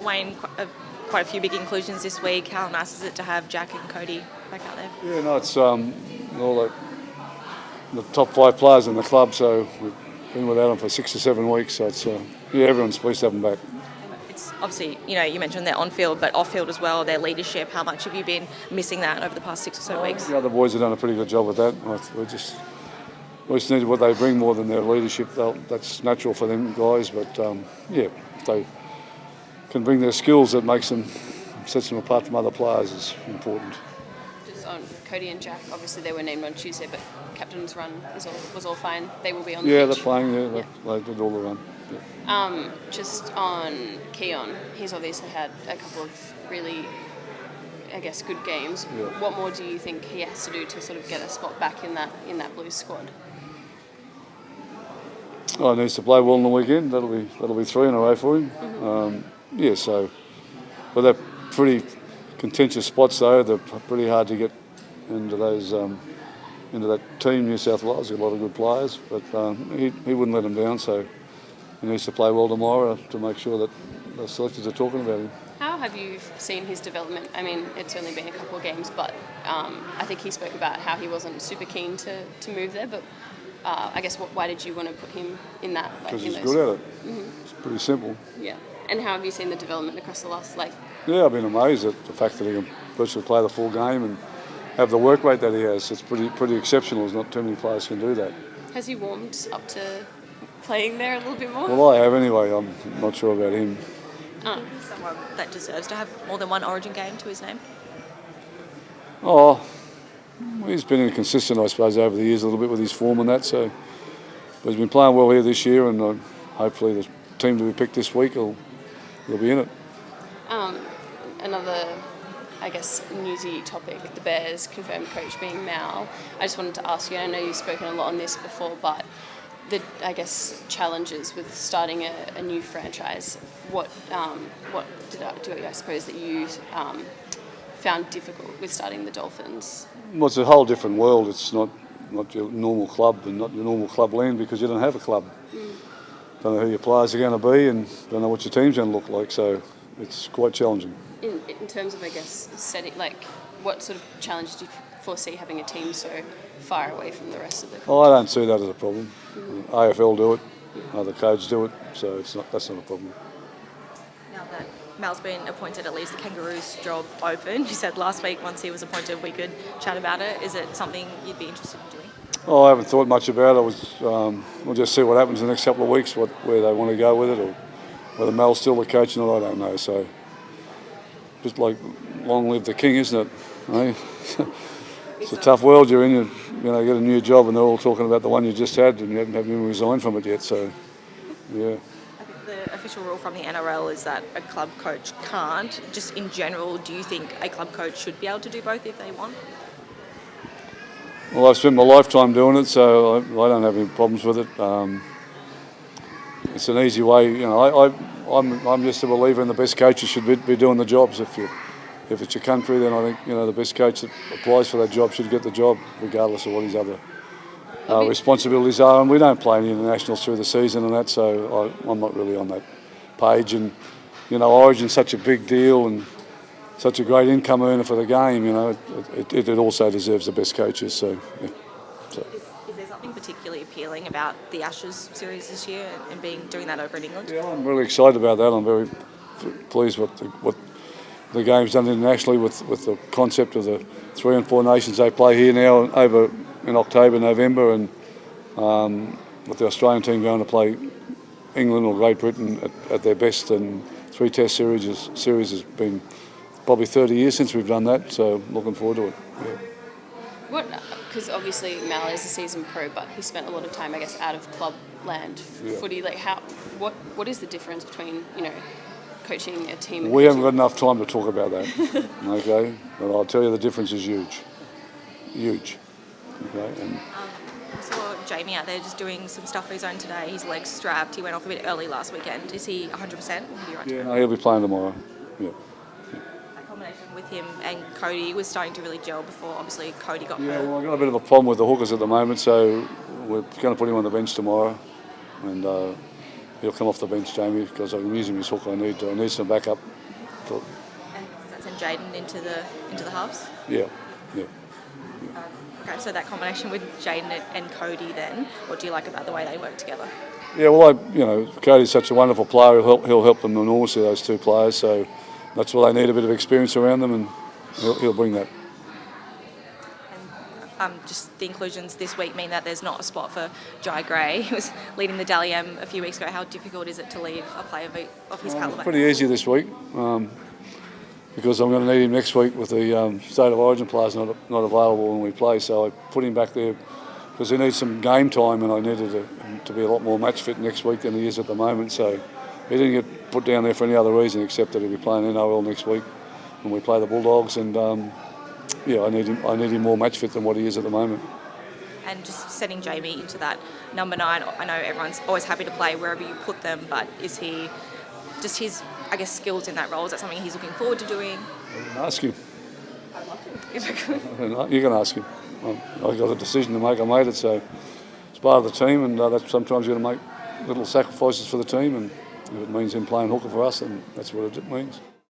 Wayne, quite a few big inclusions this week. How nice is it to have Jack and Cody back out there? Yeah, no, it's all the top 5 players in the club, so we've been without them for 6 or 7 weeks. So it's everyone's pleased to have them back. It's obviously, you mentioned their on-field, but off-field as well, their leadership. How much have you been missing that over the past 6 or so weeks? The other boys have done a pretty good job with that. We just need what they bring more than their leadership. That's natural for them guys, but if they can bring their skills, that sets them apart from other players is important. Just on Cody and Jack, obviously they were named on Tuesday, but captain's run was all fine. They will be on the pitch. They're playing. They did all the run. Yeah. Just on Keon, he's obviously had a couple of really, good games. Yeah. What more do you think he has to do to sort of get a spot back in that Blues squad? He needs to play well on the weekend. That'll be 3 in a row for him. Mm-hmm. But they're pretty contentious spots though. They're pretty hard to get into those into that team. New South Wales got a lot of good players, but he wouldn't let them down. So he needs to play well tomorrow to make sure that the selectors are talking about him. How have you seen his development? I mean, it's only been a couple of games, but I think he spoke about how he wasn't super keen to move there, but why did you want to put him in that? Because he's good at it. Mm-hmm. It's pretty simple. Yeah. And how have you seen the development across the last, Yeah, I've been amazed at the fact that he can virtually play the full game and have the work rate that he has. It's pretty exceptional. There's not too many players can do that. Has he warmed up to playing there a little bit more? Well, I have anyway. I'm not sure about him. Someone that deserves to have more than one Origin game to his name? He's been inconsistent, I suppose, over the years a little bit with his form and that. So, but he's been playing well here this year, and hopefully the team to be picked this week will be in it. Another, newsy topic, the Bears confirmed coach being Mal. I just wanted to ask you, and I know you've spoken a lot on this before, but the, challenges with starting a new franchise, what do I suppose that you found difficult with starting the Dolphins? Well, it's a whole different world. It's not your normal club and not your normal club land because you don't have a club. Don't know who your players are going to be and don't know what your team's going to look like, so it's quite challenging. In terms of, setting, what sort of challenge do you foresee having a team so far away from the rest of the country? I don't see that as a problem. AFL do it, other codes do it, so that's not a problem. Now that Mal's been appointed, at least the Kangaroos job open. You said last week once he was appointed we could chat about it. Is it something you'd be interested in doing? I haven't thought much about it. We'll just see what happens in the next couple of weeks, where they want to go with it, or whether Mal's still the coach or not, I don't know. So just like long live the king, isn't it? Eh? It's a tough world you're in. You get a new job and they're all talking about the one you just had and you haven't even resigned from it yet. So, yeah. I think the official rule from the NRL is that a club coach can't. Just in general, do you think a club coach should be able to do both if they want? Well, I've spent my lifetime doing it, so I don't have any problems with it. It's an easy way. I'm just a believer in the best coaches should be doing the jobs. If it's your country, then I think the best coach that applies for that job should get the job, regardless of what his other responsibilities are. And we don't play any internationals through the season and that, so I'm not really on that page. And Origin's such a big deal and such a great income earner for the game. It also deserves the best coaches. So, yeah. Is there something particularly appealing about the Ashes series this year and doing that over in England? Yeah, I'm really excited about that. I'm very pleased with what the game's done internationally with the concept of the 3 and 4 nations they play here now over in October, November, and with the Australian team going to play England or Great Britain at their best. And 3 Test series has been probably 30 years since we've done that, so looking forward to it. Yeah. Because obviously Mal is a seasoned pro, but he spent a lot of time, out of club land footy. What is the difference between coaching a team? We haven't got enough time to talk about that. Okay, but I'll tell you the difference is huge. Okay. And I saw Jamie out there just doing some stuff for his own today. His legs strapped. He went off a bit early last weekend. Is he 100%? No, he'll be playing tomorrow. Yeah. That combination with him and Cody was starting to really gel before, obviously, Cody got hurt. Yeah, well, I've got a bit of a problem with the hookers at the moment, so we're going to put him on the bench tomorrow. And he'll come off the bench, Jamie, because I'm using his hook. I need some backup. And does that send Jaden into the halves? Yeah. Okay, so that combination with Jaden and Cody then, what do you like about the way they work together? Yeah, well, Cody's such a wonderful player. He'll help them enormously, those two players. So that's why they need a bit of experience around them, and he'll bring that. Just the inclusions this week mean that there's not a spot for Jai Gray. He was leading the Dally M a few weeks ago. How difficult is it to leave a player of his calibre? Pretty easy this week, because I'm going to need him next week with the State of Origin players not available when we play. So I put him back there because he needs some game time, and I needed him to be a lot more match fit next week than he is at the moment. So he didn't get put down there for any other reason except that he'll be playing NRL next week when we play the Bulldogs, and I need him more match fit than what he is at the moment. And just setting Jamie into that number 9, I know everyone's always happy to play wherever you put them, but is he just his, I guess, skills in that role, is that something he's looking forward to doing? You can ask him. I'd love to, if I could. You can ask him. I've got a decision to make. I made it, so it's part of the team, and that's sometimes you've got to make little sacrifices for the team, and if it means him playing hooker for us, then that's what it means.